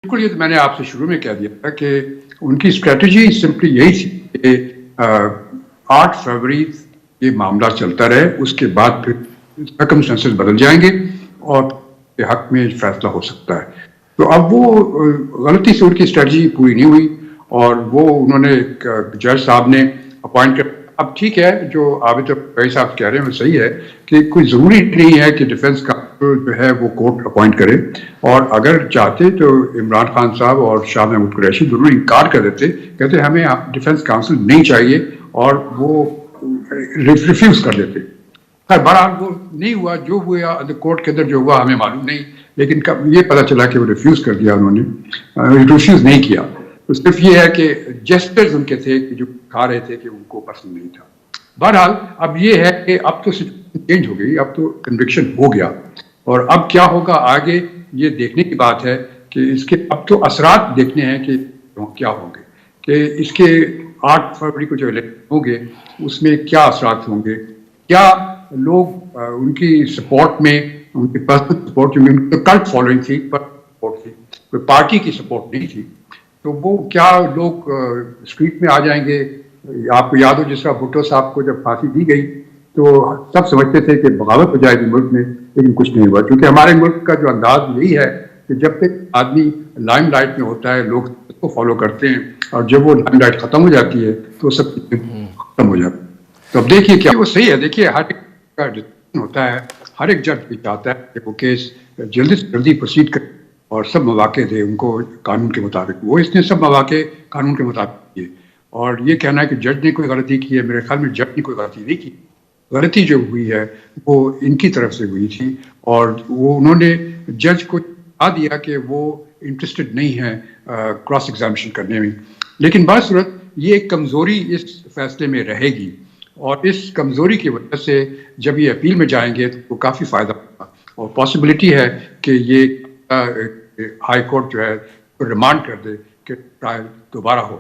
بالکل، یہ تو میں نے آپ سے شروع میں کہہ دیا تھا کہ ان کی اسٹریٹجی سمپلی یہی تھی کہ 8 فروری یہ معاملہ چلتا رہے، اس کے بعد پھر سرکمسٹانسز بدل جائیں گے اور کے حق میں فیصلہ ہو سکتا ہے. تو اب وہ غلطی سے ان کی اسٹریٹجی پوری نہیں ہوئی اور وہ انہوں نے جج صاحب نے اپوائنٹ کر. اب ٹھیک ہے، جو عابد فیض صاحب کہہ رہے ہیں وہ صحیح ہے کہ کوئی ضروری نہیں ہے کہ ڈیفینس کاؤنسل جو ہے وہ کورٹ اپوائنٹ کرے، اور اگر چاہتے تو عمران خان صاحب اور شاہ محمود قریشی ضرور انکار کر دیتے، کہتے ہمیں ڈیفینس کاؤنسل نہیں چاہیے، اور وہ ریفیوز کر دیتے. بہرحال وہ نہیں ہوا، جو ہوا کورٹ کے اندر جو ہوا ہمیں معلوم نہیں، لیکن یہ پتہ چلا کہ وہ ریفیوز کر دیا، انہوں نے ریفیوز نہیں کیا. تو صرف یہ ہے کہ جیسٹرز ان کے تھے کہ جو کھا رہے تھے کہ ان کو پسند نہیں تھا. بہرحال اب یہ ہے کہ اب تو سچویشن چینج ہو گئی، اب تو کنوکشن ہو گیا، اور اب کیا ہوگا آگے یہ دیکھنے کی بات ہے کہ اس کے اب تو اثرات دیکھنے ہیں کہ کیا ہوں گے، کہ اس کے 8 فروری کو جو الیکشن ہوں گے اس میں کیا اثرات ہوں گے. کیا لوگ ان کی سپورٹ میں، ان کی پرسنل سپورٹ میں، ان کی کلٹ فالوئنگ تھی، سپورٹ تھی، کوئی پارٹی کی سپورٹ نہیں تھی، تو وہ کیا لوگ اسٹریٹ میں آ جائیں گے. آپ کو یاد ہو جس طرح بھٹو صاحب کو جب پھانسی دی گئی تو سب سمجھتے تھے کہ بغاوت ہو جائے گی ملک میں، لیکن کچھ نہیں ہوا، کیونکہ ہمارے ملک کا جو انداز یہی ہے کہ جب تک آدمی لائم لائٹ میں ہوتا ہے لوگ اس کو فالو کرتے ہیں، اور جب وہ لائم لائٹ ختم ہو جاتی ہے تو سب ختم ہو جاتا ہے. تو اب دیکھیے کیا وہ صحیح ہے. دیکھیے ہر ایک کا ڈسیزن ہوتا ہے، ہر ایک جج بھی چاہتا ہے کہ وہ کیس جلدی سے جلدی پروسیڈ کرے اور سب مواقع دے ان کو قانون کے مطابق. وہ اس نے سب مواقع قانون کے مطابق کیے، اور یہ کہنا ہے کہ جج نے کوئی غلطی کی ہے، میرے خیال میں جج نے کوئی غلطی نہیں کی. غلطی جو ہوئی ہے وہ ان کی طرف سے ہوئی تھی، اور وہ انہوں نے جج کو بتا دیا کہ وہ انٹرسٹڈ نہیں ہے کراس ایگزامینیشن کرنے میں. لیکن بعض صورت یہ ایک کمزوری اس فیصلے میں رہے گی، اور اس کمزوری کی وجہ سے جب یہ اپیل میں جائیں گے تو کافی فائدہ ہوگا، اور پاسبلٹی ہے کہ یہ ہائی کورٹ جو ہے ریمانڈ کر دے کہ ٹرائل دوبارہ ہو.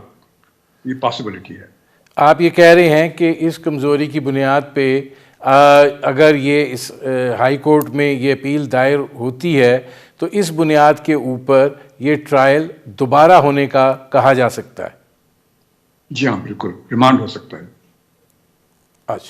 یہ پاسبلٹی ہے. آپ یہ کہہ رہے ہیں کہ اس کمزوری کی بنیاد پہ اگر یہ اس ہائی کورٹ میں یہ اپیل دائر ہوتی ہے تو اس بنیاد کے اوپر یہ ٹرائل دوبارہ ہونے کا کہا جا سکتا ہے؟ جی ہاں، بالکل ریمانڈ ہو سکتا ہے.